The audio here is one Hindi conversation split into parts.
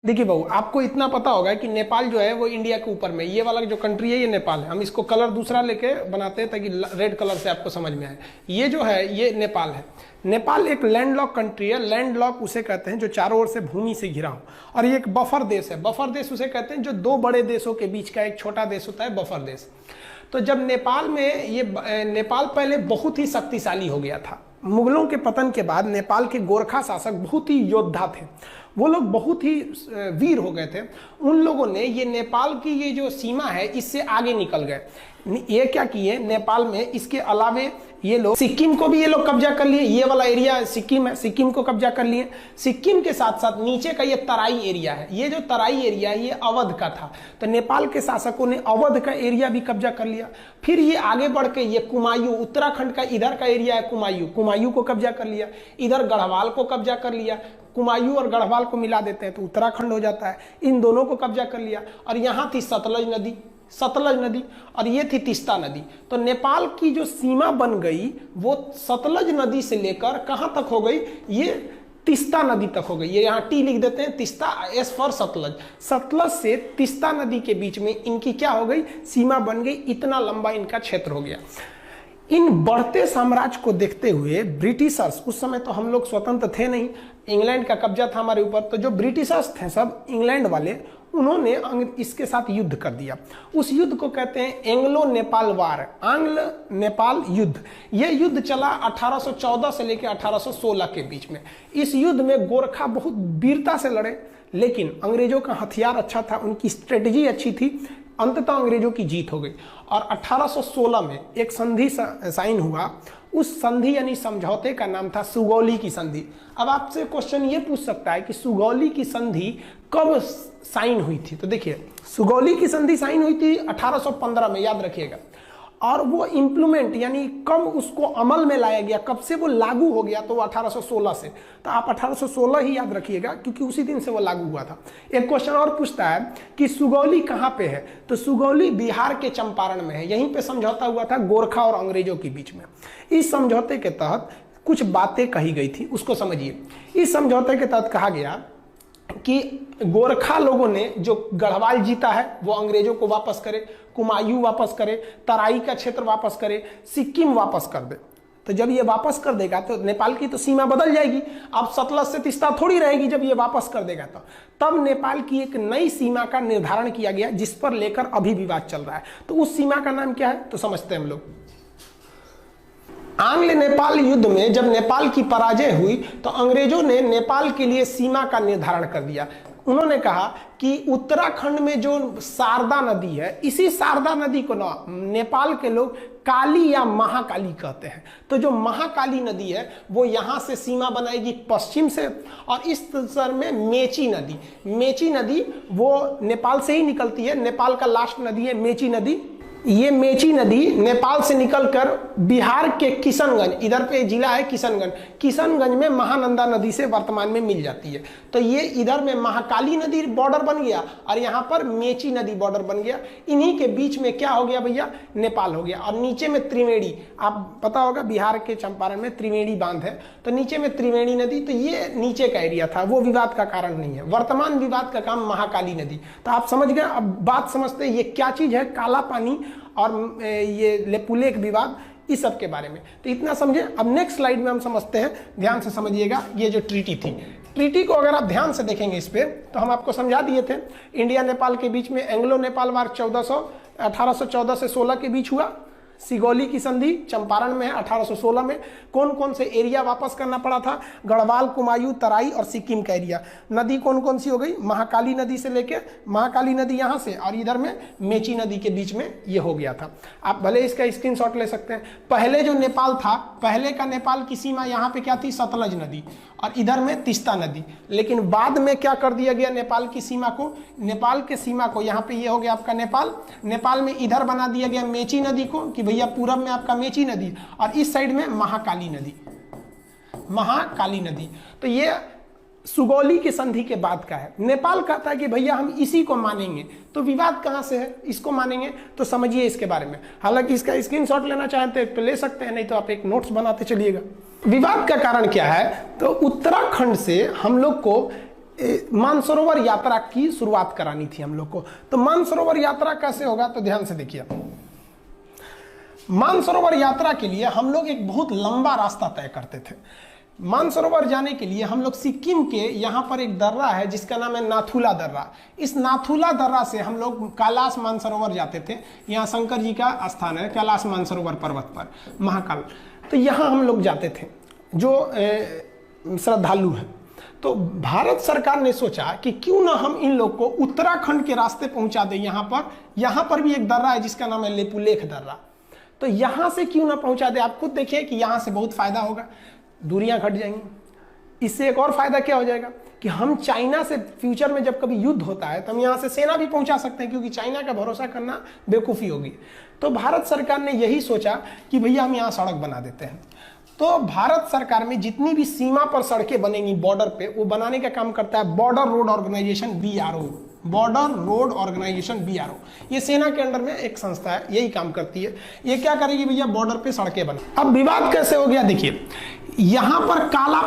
देखिए बहू, आपको इतना पता होगा कि नेपाल जो है वो इंडिया के ऊपर में, ये वाला जो कंट्री है ये नेपाल है। हम इसको कलर दूसरा लेके बनाते हैं ताकि रेड कलर से आपको समझ में आए। ये जो है ये नेपाल है। नेपाल एक लैंडलॉक कंट्री है। लैंडलॉक उसे कहते हैं जो चारों ओर से भूमि से घिरा हो, और ये एक बफर देश है। बफर देश उसे कहते हैं जो दो बड़े देशों के बीच का एक छोटा देश होता है, बफर देश। तो जब नेपाल में ये नेपाल पहले बहुत ही शक्तिशाली हो गया था। मुगलों के पतन के बाद नेपाल के गोरखा शासक बहुत ही योद्धा थे, वो लोग बहुत ही वीर हो गए थे। उन लोगों ने ये नेपाल की ये जो सीमा है इससे आगे निकल गए। ये क्या किए, नेपाल में इसके अलावे ये लोग सिक्किम को भी ये लोग कब्जा कर लिए। ये वाला एरिया सिक्किम है, सिक्किम को कब्जा कर लिए। सिक्किम के साथ साथ नीचे का ये तराई एरिया है, ये जो तराई एरिया है ये अवध का था। तो नेपाल के शासकों ने अवध का एरिया भी कब्जा कर लिया। फिर ये आगे बढ़ के ये कुमायूं, उत्तराखंड का इधर का एरिया है कुमायूं, कुमायूं को कब्जा कर लिया। इधर गढ़वाल को कब्जा कर लिया। कुमायूं और गढ़वाल को मिला देते हैं तो उत्तराखंड हो जाता है। इन दोनों को कब्जा कर लिया। और यहाँ थी सतलज नदी और ये थी तीस्ता नदी। तो नेपाल की जो सीमा बन गई वो सतलज नदी से लेकर कहां तक हो गई, ये तीस्ता नदी तक हो गई। ये यहाँ टी लिख देते हैं, तीस्ता, एस फॉर सतलज। सतलज से तीस्ता नदी के बीच में इनकी क्या हो गई, सीमा बन गई। इतना लंबा इनका क्षेत्र हो गया। इन बढ़ते साम्राज्य को देखते हुए ब्रिटिशर्स, उस समय तो हम लोग स्वतंत्र थे नहीं, इंग्लैंड का कब्जा था हमारे ऊपर, तो जो ब्रिटिशर्स थे सब इंग्लैंड वाले, उन्होंने इसके साथ युद्ध कर दिया। उस युद्ध को कहते हैं एंग्लो नेपाल वार, आंग्ल नेपाल युद्ध। यह युद्ध चला 1814 से लेकर 1816 के बीच में। इस युद्ध में गोरखा बहुत वीरता से लड़े, लेकिन अंग्रेजों का हथियार अच्छा था, उनकी स्ट्रेटजी अच्छी थी। अंततः अंग्रेजों की जीत हो गई और 1816 में एक संधि साइन हुआ। उस संधि यानी समझौते का नाम था सुगौली की संधि। अब आपसे क्वेश्चन ये पूछ सकता है कि सुगौली की संधि कब साइन हुई थी। तो देखिए, सुगौली की संधि साइन हुई थी 1815 में, याद रखिएगा। और वो इम्प्लीमेंट यानी कब उसको अमल में लाया गया, कब से वो लागू हो गया, तो वो 1816 से। तो आप 1816 ही याद रखिएगा क्योंकि उसी दिन से वो लागू हुआ था। एक क्वेश्चन और पूछता है कि सुगौली कहाँ पे है, तो सुगौली बिहार के चंपारण में है। यहीं पे समझौता हुआ था गोरखा और अंग्रेजों के बीच में। इस समझौते के तहत कुछ बातें कही गई थी, उसको समझिए। इस समझौते के तहत कहा गया कि गोरखा लोगों ने जो गढ़वाल जीता है वो अंग्रेजों को वापस करे, कुमायूं वापस करे, तराई का क्षेत्र वापस करे, सिक्किम वापस कर दे। तो जब ये वापस कर देगा तो नेपाल की तो सीमा बदल जाएगी। अब सतलज से तीस्ता थोड़ी रहेगी जब ये वापस कर देगा तो। तब नेपाल की एक नई सीमा का निर्धारण किया गया जिस पर लेकर अभी विवाद चल रहा है। तो उस सीमा का नाम क्या है, तो समझते हैं हम लोग। आंग्ल नेपाल युद्ध में जब नेपाल की पराजय हुई तो अंग्रेजों ने नेपाल के लिए सीमा का निर्धारण कर दिया। उन्होंने कहा कि उत्तराखंड में जो शारदा नदी है, इसी शारदा नदी को ना नेपाल के लोग काली या महाकाली कहते हैं। तो जो महाकाली नदी है वो यहाँ से सीमा बनाएगी पश्चिम से, और इस तरह में मेची नदी वो नेपाल से ही निकलती है। नेपाल का लास्ट नदी है मेची नदी। ये मेची नदी नेपाल से निकलकर बिहार के किशनगंज, इधर पे जिला है किशनगंज में महानंदा नदी से वर्तमान में मिल जाती है। तो ये इधर में महाकाली नदी बॉर्डर बन गया और यहाँ पर मेची नदी बॉर्डर बन गया। इन्हीं के बीच में क्या हो गया भैया, नेपाल हो गया। और नीचे में त्रिवेणी, आप पता होगा बिहार के चंपारण में त्रिवेणी बांध है, तो नीचे में त्रिवेणी नदी। तो ये नीचे का एरिया था, वो विवाद का कारण नहीं है। वर्तमान विवाद का काम महाकाली नदी। तो आप समझ गए। अब बात समझते हैं ये क्या चीज है, काला पानी और ये लेपुलेख विवाद, इस सब के बारे में। तो इतना समझे। अब नेक्स्ट स्लाइड में हम समझते हैं, ध्यान से समझिएगा। ये जो ट्रीटी थी, ट्रीटी को अगर आप ध्यान से देखेंगे इस पे, तो हम आपको समझा दिए थे। इंडिया नेपाल के बीच में एंग्लो नेपाल वार 1814 से 16 के बीच हुआ। सिगौली की संधि चंपारण में है 1816 में। कौन कौन से एरिया वापस करना पड़ा था, गढ़वाल, कुमायूं, तराई और सिक्किम का एरिया। नदी कौन कौन सी हो गई, महाकाली नदी से लेके, महाकाली नदी यहाँ से और इधर में मेची नदी के बीच में ये हो गया था। आप भले इसका स्क्रीनशॉट ले सकते हैं। पहले जो नेपाल था, पहले का नेपाल की सीमा यहाँ पे क्या थी, सतलज नदी, और इधर में तीस्ता नदी। लेकिन बाद में क्या कर दिया गया, नेपाल की सीमा को, नेपाल के सीमा को यहाँ पे ये हो गया आपका नेपाल में इधर बना दिया गया मेची नदी को, कि भैया पूरब में आपका मेची नदी और इस साइड में महाकाली नदी। तो ये सुगौली की संधि के बाद का है। नेपाल कहता है कि भैया हम इसी को मानेंगे। तो विवाद कहां से है, इसको मानेंगे। तो समझिए इसके बारे में। हालांकि इसका स्क्रीनशॉट लेना चाहते तो ले सकते हैं, नहीं तो आप एक नोट्स बनाते चलिएगा। विवाद का कारण क्या है, तो उत्तराखंड से हम लोग को मानसरोवर यात्रा की शुरुआत करानी थी हम लोग को। तो मानसरोवर यात्रा कैसे होगा, तो ध्यान से देखिए। मानसरोवर यात्रा के लिए हम लोग एक बहुत लंबा रास्ता तय करते थे। मानसरोवर जाने के लिए हम लोग सिक्किम के यहाँ पर एक दर्रा है जिसका नाम है नाथुला दर्रा। इस नाथुला दर्रा से हम लोग कैलाश मानसरोवर जाते थे। यहाँ शंकर जी का स्थान है कैलाश मानसरोवर पर्वत पर, महाकाल। तो यहाँ हम लोग जाते थे जो श्रद्धालु हैं। तो भारत सरकार ने सोचा कि क्यों ना हम इन लोग को उत्तराखंड के रास्ते पहुंचा दें। यहाँ पर भी एक दर्रा है जिसका नाम है लेपुलेख दर्रा। तो यहाँ से क्यों ना पहुंचा दे। आप खुद देखिए कि यहाँ से बहुत फायदा होगा, दूरियां घट जाएंगी। इससे एक और फायदा क्या हो जाएगा कि हम चाइना से फ्यूचर में जब कभी युद्ध होता है तो हम यहाँ से सेना भी पहुंचा सकते हैं, क्योंकि चाइना का भरोसा करना बेवकूफ़ी होगी। तो भारत सरकार ने यही सोचा कि भैया हम यहाँ सड़क बना देते हैं। तो भारत सरकार में जितनी भी सीमा पर सड़कें बनेंगी बॉर्डर पे, वो बनाने का काम करता है border road organisation BRO, border road organisation BRO। ये सेना के अंडर में एक संस्था है, यही काम करती है। ये क्या करेगी भैया, बॉर्डर पे सड़कें बना। अब विवाद कैसे हो गया, देखिए यहाँ पर काला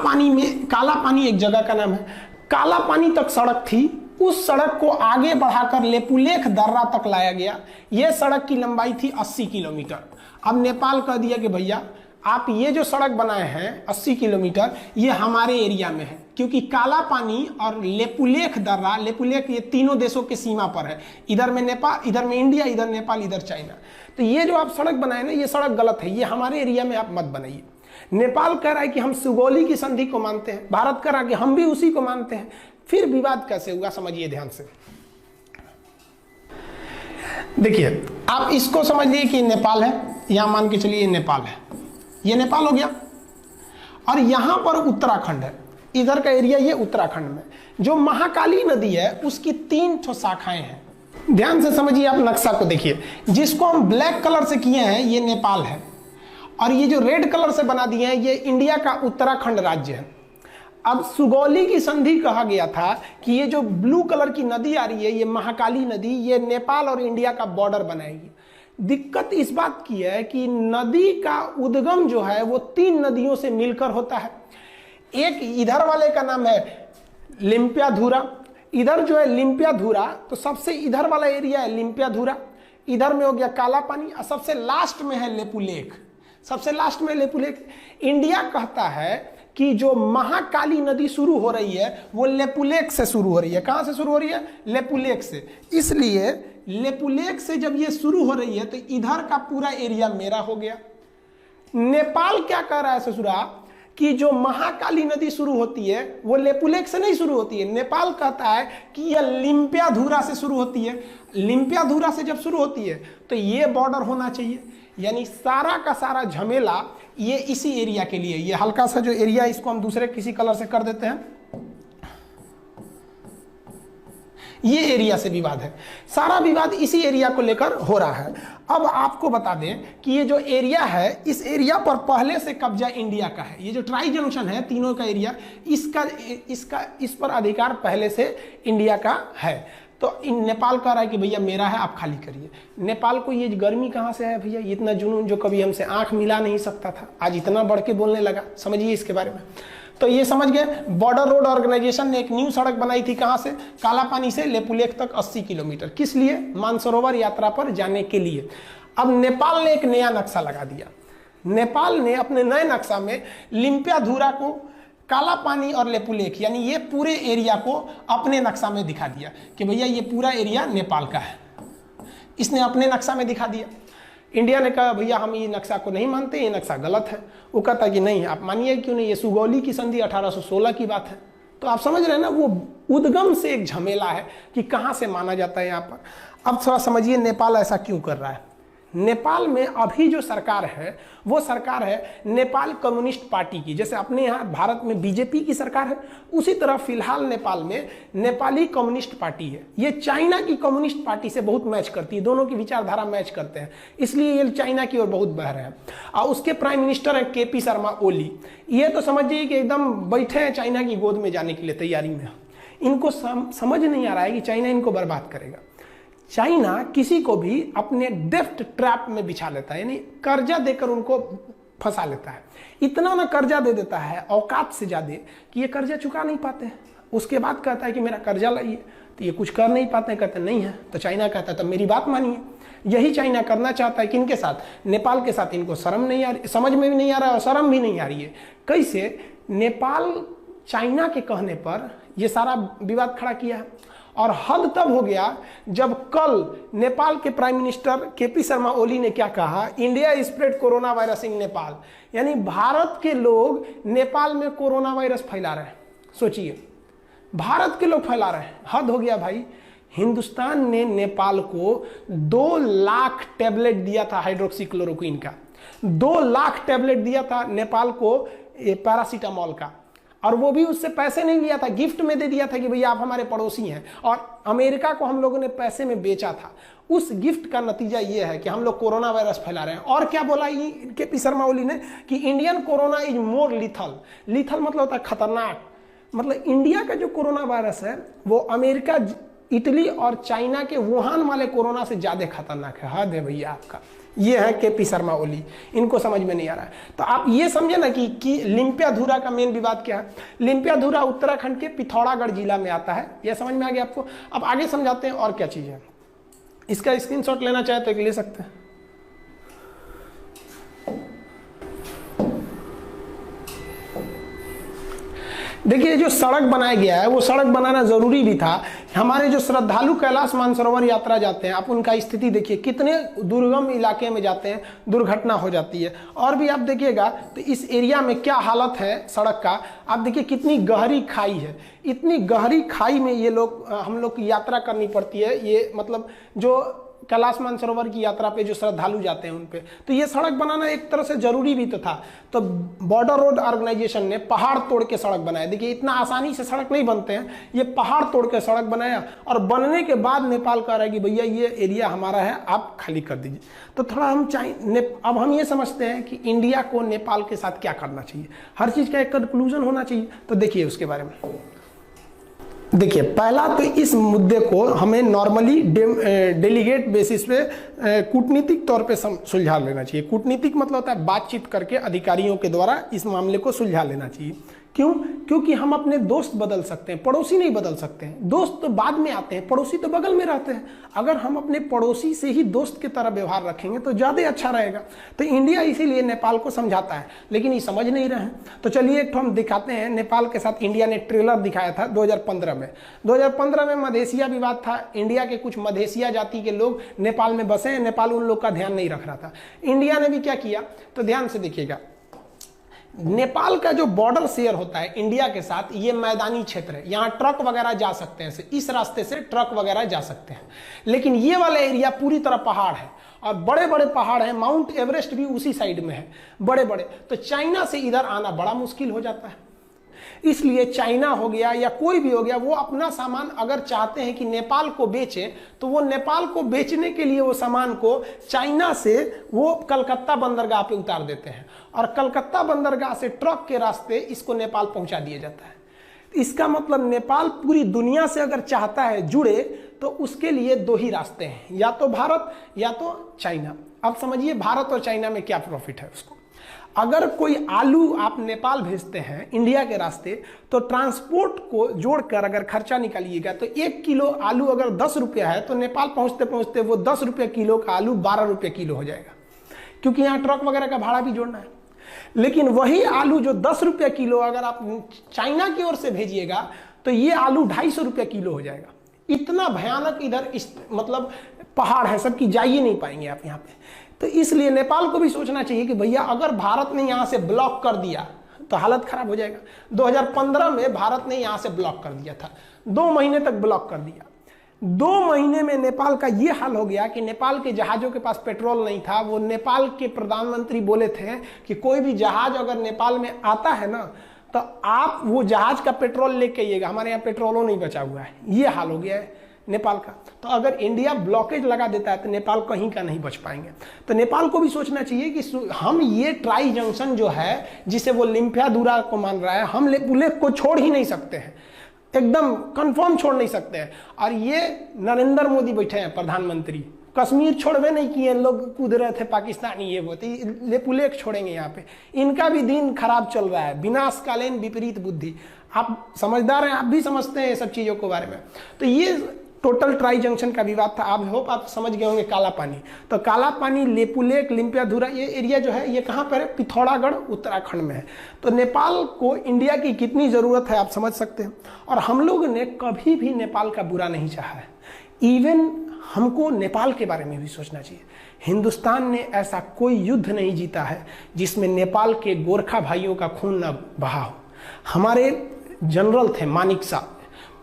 पानी एक जगह का नाम है, काला पानी तक सड़क थी। उस सड़क को आगे बढ़ाकर लेपुलेख दर्रा तक लाया गया। यह सड़क की लंबाई थी 80 किलोमीटर। अब नेपाल कह दिया कि भैया आप ये जो सड़क बनाए हैं 80 किलोमीटर, ये हमारे एरिया में है, क्योंकि काला पानी और लेपुलेख दर्रा, लेपुलेख ये तीनों देशों के सीमा पर है। इधर में नेपाल, इधर में इंडिया, इधर नेपाल, इधर चाइना। तो ये जो आप सड़क बनाए ना, ये सड़क गलत है, ये हमारे एरिया में आप मत बनाइए। नेपाल कह रहा है कि हम सुगौली की संधि को मानते हैं, भारत कह रहा है कि हम भी उसी को मानते हैं। फिर विवाद कैसे हुआ, समझिए ध्यान से। देखिए आप इसको समझ लीजिए कि नेपाल है, यहां मान के चलिए नेपाल है, ये नेपाल हो गया। और यहां पर उत्तराखंड है, इधर का एरिया ये उत्तराखंड में। जो महाकाली नदी है उसकी 3 ठो शाखाएं हैं। ध्यान से समझिए, आप नक्शा को देखिए। जिसको हम ब्लैक कलर से किए हैं ये नेपाल है, और ये जो रेड कलर से बना दिए हैं ये इंडिया का उत्तराखंड राज्य है। अब सुगौली की संधि कहा गया था कि ये जो ब्लू कलर की नदी आ रही है, ये महाकाली नदी, ये नेपाल और इंडिया का बॉर्डर बनाएगी। दिक्कत इस बात की है कि नदी का उद्गम जो है वो 3 नदियों से मिलकर होता है। एक इधर वाले का नाम है लिम्पियाधुरा, इधर जो है लिम्पियाधुरा, तो सबसे इधर वाला एरिया है लिम्पियाधुरा, इधर में हो गया काला पानी, और सबसे लास्ट में है लेपुलेख, सबसे लास्ट में लेपुलेख। इंडिया कहता है कि जो महाकाली नदी शुरू हो रही है वो लेपुलेख से शुरू हो रही है। कहां से शुरू हो रही है, लेपुलेख से। इसलिए लेपुलेख से जब ये शुरू हो रही है तो इधर का पूरा एरिया मेरा हो गया। नेपाल क्या कह रहा है ससुरा कि जो महाकाली नदी शुरू होती है वो लेपुलेख से नहीं शुरू होती है। नेपाल कहता है कि यह लिम्पियाधुरा से शुरू होती है। लिम्पियाधुरा से जब शुरू होती है तो ये बॉर्डर होना चाहिए। यानी सारा का सारा झमेला ये इसी एरिया के लिए। ये हल्का सा जो एरिया इसको हम दूसरे किसी कलर से कर देते हैं, ये एरिया से विवाद है। सारा विवाद इसी एरिया को लेकर हो रहा है। अब आपको बता दें कि ये जो एरिया है, इस एरिया पर पहले से कब्जा इंडिया का है। ये जो ट्राई जंक्शन है तीनों का एरिया, इस पर अधिकार पहले से इंडिया का है। तो नेपाल कह रहा है कि भैया मेरा है, आप खाली करिए। नेपाल को ये गर्मी कहाँ से है भैया, इतना जुनून जो कभी हमसे आंख मिला नहीं सकता था, आज इतना बढ़ के बोलने लगा। समझिए इसके बारे में। तो ये समझ गए, बॉर्डर रोड ऑर्गेनाइजेशन ने एक न्यू सड़क बनाई थी। कहां से, काला पानी से लेपुलेख तक 80 किलोमीटर। किस लिए, मानसरोवर यात्रा पर जाने के लिए। अब नेपाल ने एक नया नक्शा लगा दिया। नेपाल ने अपने नए नक्शा में लिम्पियाधुरा को, काला पानी और लेपुलेख, यानी ये पूरे एरिया को अपने नक्शा में दिखा दिया कि भैया ये पूरा एरिया नेपाल का है। इसने अपने नक्शा में दिखा दिया। इंडिया ने कहा भैया हम ये नक्शा को नहीं मानते, ये नक्शा गलत है। वो कहता कि नहीं आप मानिए, क्यों नहीं, ये सुगौली की संधि 1816 की बात है। तो आप समझ रहे हैं ना, वो उद्गम से एक झमेला है कि कहाँ से माना जाता है यहाँ पर। अब थोड़ा समझिए नेपाल ऐसा क्यों कर रहा है। नेपाल में अभी जो सरकार है वो सरकार है नेपाल कम्युनिस्ट पार्टी की। जैसे अपने यहाँ भारत में बीजेपी की सरकार है, उसी तरह फिलहाल नेपाल में नेपाली कम्युनिस्ट पार्टी है। ये चाइना की कम्युनिस्ट पार्टी से बहुत मैच करती है, दोनों की विचारधारा मैच करते हैं, इसलिए ये चाइना की ओर बहुत बह रहे हैं। और उसके प्राइम मिनिस्टर हैं KP शर्मा ओली। ये तो समझिए कि एकदम बैठे हैं चाइना की गोद में जाने के लिए तैयारी में। इनको समझ नहीं आ रहा है कि चाइना इनको बर्बाद करेगा। चाइना किसी को भी अपने डेफ्ट ट्रैप में बिछा लेता है, यानी कर्जा देकर उनको फंसा लेता है। इतना ना कर्जा दे देता है औकात से ज्यादा कि ये कर्जा चुका नहीं पाते हैं। उसके बाद कहता है कि मेरा कर्जा लाइए, तो ये कुछ कर नहीं पाते, कहते नहीं है। तो चाइना कहता है तब मेरी बात मानिए। यही चाइना करना चाहता है किनके साथ? नेपाल के साथ। इनको शर्म नहीं आ रही, समझ में भी नहीं आ रहा है और शर्म भी नहीं आ रही है। कैसे? नेपाल चाइना के कहने पर ये सारा विवाद खड़ा किया है। और हद तब हो गया जब कल नेपाल के prime minister KP Sharma Oli ने क्या कहा, India spread corona virus in Nepal, यानी भारत के लोग नेपाल में कोरोना वायरस फैला रहे हैं। सोचिए, भारत के लोग फैला रहे हैं, हद हो गया भाई। हिंदुस्तान ने नेपाल को 2 लाख टैबलेट दिया था हाइड्रोक्सीक्लोरोक्विन का, 2 लाख टैबलेट दिया था नेपाल को पैरासीटामोल का, और वो भी उससे पैसे नहीं लिया था, गिफ्ट में दे दिया था कि भैया आप हमारे पड़ोसी हैं। और अमेरिका को हम लोगों ने पैसे में बेचा था। उस गिफ्ट का नतीजा ये है कि हम लोग कोरोना वायरस फैला रहे हैं। और क्या बोला ये केपी शर्मा ओली ने कि Indian corona is more lethal. Lethal मतलब होता है खतरनाक। मतलब इंडिया का जो कोरोना वायरस है वो अमेरिका, इटली और चाइना के वुहान वाले कोरोना से ज्यादा खतरनाक है। हद है भैया आपका। ये है केपी शर्मा ओली, इनको समझ में नहीं आ रहा है। तो आप ये समझे ना कि लिम्पियाधुरा का मेन विवाद क्या है। लिम्पियाधुरा उत्तराखंड के पिथौरागढ़ जिला में आता है, यह समझ में आ गया आपको। अब आगे समझाते हैं और क्या चीज है। इसका स्क्रीनशॉट लेना चाहे तो ले सकते हैं। देखिए, जो सड़क बनाया गया है वो सड़क बनाना जरूरी भी था। हमारे जो श्रद्धालु कैलाश मानसरोवर यात्रा जाते हैं, आप उनका स्थिति देखिए, कितने दुर्गम इलाके में जाते हैं, दुर्घटना हो जाती है। और भी आप देखिएगा तो इस एरिया में क्या हालत है सड़क का। आप देखिए कितनी गहरी खाई है, इतनी गहरी खाई में ये लोग, हम लोग की यात्रा करनी पड़ती है। ये मतलब जो कैलाश मानसरोवर की यात्रा पे जो श्रद्धालु जाते हैं उन पे, तो ये सड़क बनाना एक तरह से जरूरी भी तो था। तो बॉर्डर रोड ऑर्गेनाइजेशन ने पहाड़ तोड़ के सड़क बनाया। देखिए, इतना आसानी से सड़क नहीं बनते हैं, ये पहाड़ तोड़ के सड़क बनाया। और बनने के बाद नेपाल कह रहा है कि भैया ये एरिया हमारा है, आप खाली कर दीजिए। तो थोड़ा हम अब हम ये समझते हैं कि इंडिया को नेपाल के साथ क्या करना चाहिए, हर चीज का एक कंक्लूजन होना चाहिए। तो देखिए उसके बारे में। देखिए, पहला तो इस मुद्दे को हमें नॉर्मली डेलीगेट बेसिस पे कूटनीतिक तौर पे सुलझा लेना चाहिए। कूटनीतिक मतलब होता है बातचीत करके अधिकारियों के द्वारा इस मामले को सुलझा लेना चाहिए। क्यों? क्योंकि हम अपने दोस्त बदल सकते हैं, पड़ोसी नहीं बदल सकते हैं। दोस्त तो बाद में आते हैं, पड़ोसी तो बगल में रहते हैं। अगर हम अपने पड़ोसी से ही दोस्त की तरह व्यवहार रखेंगे तो ज़्यादा अच्छा रहेगा। तो इंडिया इसीलिए नेपाल को समझाता है, लेकिन ये समझ नहीं रहे हैं। तो चलिए एक हम दिखाते हैं। नेपाल के साथ इंडिया ने ट्रेलर दिखाया था 2015 में। 2015 में मधेसिया विवाद था। इंडिया के कुछ मधेसिया जाति के लोग नेपाल में बसे हैं, नेपाल उन लोग का ध्यान नहीं रख रहा था। इंडिया ने भी क्या किया, तो ध्यान से देखिएगा। नेपाल का जो बॉर्डर शेयर होता है इंडिया के साथ, ये मैदानी क्षेत्र है, यहाँ ट्रक वगैरह जा सकते हैं, इस रास्ते से ट्रक वगैरह जा सकते हैं। लेकिन ये वाला एरिया पूरी तरह पहाड़ है और बड़े बड़े पहाड़ हैं। माउंट एवरेस्ट भी उसी साइड में है, बड़े बड़े। तो चाइना से इधर आना बड़ा मुश्किल हो जाता है। इसलिए चाइना हो गया या कोई भी हो गया, वो अपना सामान अगर चाहते हैं कि नेपाल को बेचे, तो वो नेपाल को बेचने के लिए वो सामान को चाइना से वो कलकत्ता बंदरगाह पे उतार देते हैं और कलकत्ता बंदरगाह से ट्रक के रास्ते इसको नेपाल पहुंचा दिया जाता है। इसका मतलब नेपाल पूरी दुनिया से अगर चाहता है जुड़े तो उसके लिए 2 ही रास्ते हैं, या तो भारत या तो चाइना। अब समझिए भारत और चाइना में क्या प्रॉफिट है उसको। अगर कोई आलू आप नेपाल भेजते हैं इंडिया के रास्ते, तो ट्रांसपोर्ट को जोड़कर अगर खर्चा निकालिएगा तो 1 किलो आलू अगर 10 रुपया है, तो नेपाल पहुंचते पहुंचते वो 10 रुपये किलो का आलू 12 रुपये किलो हो जाएगा, क्योंकि यहाँ ट्रक वगैरह का भाड़ा भी जोड़ना है। लेकिन वही आलू जो 10 रुपये किलो अगर आप चाइना की ओर से भेजिएगा तो ये आलू 250 रुपये किलो हो जाएगा। इतना भयानक इधर मतलब पहाड़ है, सबकी जा ही नहीं पाएंगे आप यहाँ पे। तो इसलिए नेपाल को भी सोचना चाहिए कि भैया अगर भारत ने यहाँ से ब्लॉक कर दिया तो हालत खराब हो जाएगा। 2015 में भारत ने यहाँ से ब्लॉक कर दिया था, 2 महीने तक ब्लॉक कर दिया। 2 महीने में नेपाल का ये हाल हो गया कि नेपाल के जहाजों के पास पेट्रोल नहीं था। वो नेपाल के प्रधानमंत्री बोले थे कि कोई भी जहाज अगर नेपाल में आता है ना, तो आप वो जहाज का पेट्रोल लेके आइएगा, हमारे यहाँ पेट्रोलों नहीं बचा हुआ है। ये हाल हो गया है नेपाल का। तो अगर इंडिया ब्लॉकेज लगा देता है तो नेपाल कहीं का नहीं बच पाएंगे। तो नेपाल को भी सोचना चाहिए कि हम ये ट्राई जंक्शन जो है, जिसे वो लिम्पियाधुरा को मान रहा है, हम लेपुलेख को छोड़ ही नहीं सकते हैं, एकदम कंफर्म छोड़ नहीं सकते हैं। और ये नरेंद्र मोदी बैठे हैं प्रधानमंत्री, कश्मीर छोड़वे नहीं किए, लोग कूद रहे थे पाकिस्तानी, ये वो लेपुलेख छोड़ेंगे यहाँ पे। इनका भी दिन खराब चल रहा है, विनाशकालीन विपरीत बुद्धि। आप समझदार हैं, आप भी समझते हैं ये सब चीज़ों के बारे में। तो ये टोटल ट्राई जंक्शन का विवाद था। आप होप आप समझ गए होंगे काला पानी। तो काला पानी, लेपू लेक, लिम्पियाधुरा, ये एरिया जो है ये कहाँ पर है? पिथौरागढ़ उत्तराखंड में है। तो नेपाल को इंडिया की कितनी ज़रूरत है आप समझ सकते हैं। और हम लोग ने कभी भी नेपाल का बुरा नहीं चाहा है। इवन हमको नेपाल के बारे में भी सोचना चाहिए। हिंदुस्तान ने ऐसा कोई युद्ध नहीं जीता है जिसमें नेपाल के गोरखा भाइयों का खून न बहा हो। हमारे जनरल थे मानिक साहब,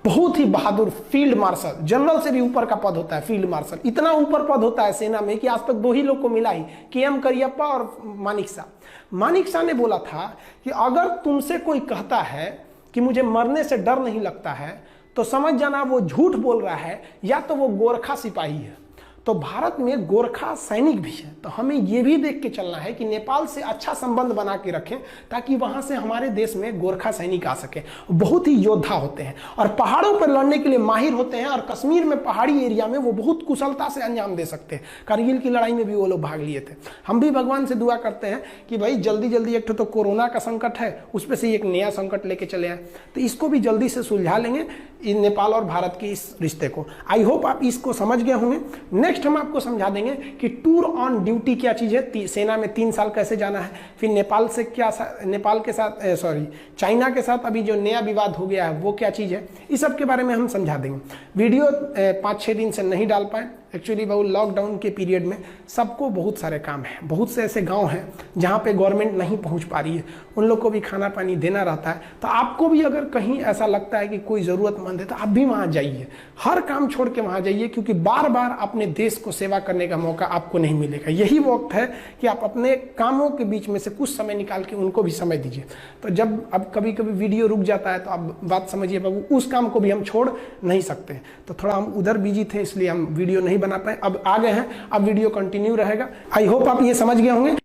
बहुत ही बहादुर फील्ड मार्शल, जनरल से भी ऊपर का पद होता है फील्ड मार्शल। इतना ऊपर पद होता है सेना में कि आज तक 2 ही लोग को मिला ही, KM करियप्पा और मानिक शाह। मानिक शाह ने बोला था कि अगर तुमसे कोई कहता है कि मुझे मरने से डर नहीं लगता है तो समझ जाना वो झूठ बोल रहा है, या तो वो गोरखा सिपाही है। तो भारत में गोरखा सैनिक भी है। तो हमें ये भी देख के चलना है कि नेपाल से अच्छा संबंध बना के रखें ताकि वहाँ से हमारे देश में गोरखा सैनिक आ सके। बहुत ही योद्धा होते हैं और पहाड़ों पर लड़ने के लिए माहिर होते हैं। और कश्मीर में पहाड़ी एरिया में वो बहुत कुशलता से अंजाम दे सकते हैं। कारगिल की लड़ाई में भी वो लोग भाग लिए थे। हम भी भगवान से दुआ करते हैं कि भाई जल्दी जल्दी, एक तो कोरोना का संकट है, उस पर से एक नया संकट लेके चले आए, तो इसको भी जल्दी से सुलझा लेंगे नेपाल और भारत के इस रिश्ते को। आई होप आप इसको समझ गए होंगे। नेक्स्ट हम आपको समझा देंगे कि टूर ऑन ड्यूटी क्या चीज़ है, सेना में 3 साल कैसे जाना है, फिर नेपाल से क्या, नेपाल के साथ चाइना के साथ अभी जो नया विवाद हो गया है वो क्या चीज़ है, इस सब के बारे में हम समझा देंगे। वीडियो 5-6 दिन से नहीं डाल पाए एक्चुअली, बहुत लॉकडाउन के पीरियड में सबको बहुत सारे काम हैं। बहुत से ऐसे गांव हैं जहां पे गवर्नमेंट नहीं पहुंच पा रही है, उन लोग को भी खाना पानी देना रहता है। तो आपको भी अगर कहीं ऐसा लगता है कि कोई ज़रूरतमंद है तो आप भी वहां जाइए, हर काम छोड़ के वहां जाइए, क्योंकि बार बार अपने देश को सेवा करने का मौका आपको नहीं मिलेगा। यही वक्त है कि आप अपने कामों के बीच में से कुछ समय निकाल के उनको भी समय दीजिए। तो जब अब कभी कभी वीडियो रुक जाता है तो आप बात समझिए बाबू, उस काम को भी हम छोड़ नहीं सकते। तो थोड़ा हम उधर बिजी थे इसलिए हम वीडियो नहीं बना पाए। अब आ गए हैं, अब वीडियो कंटिन्यू रहेगा। आई होप आप ये समझ गए होंगे।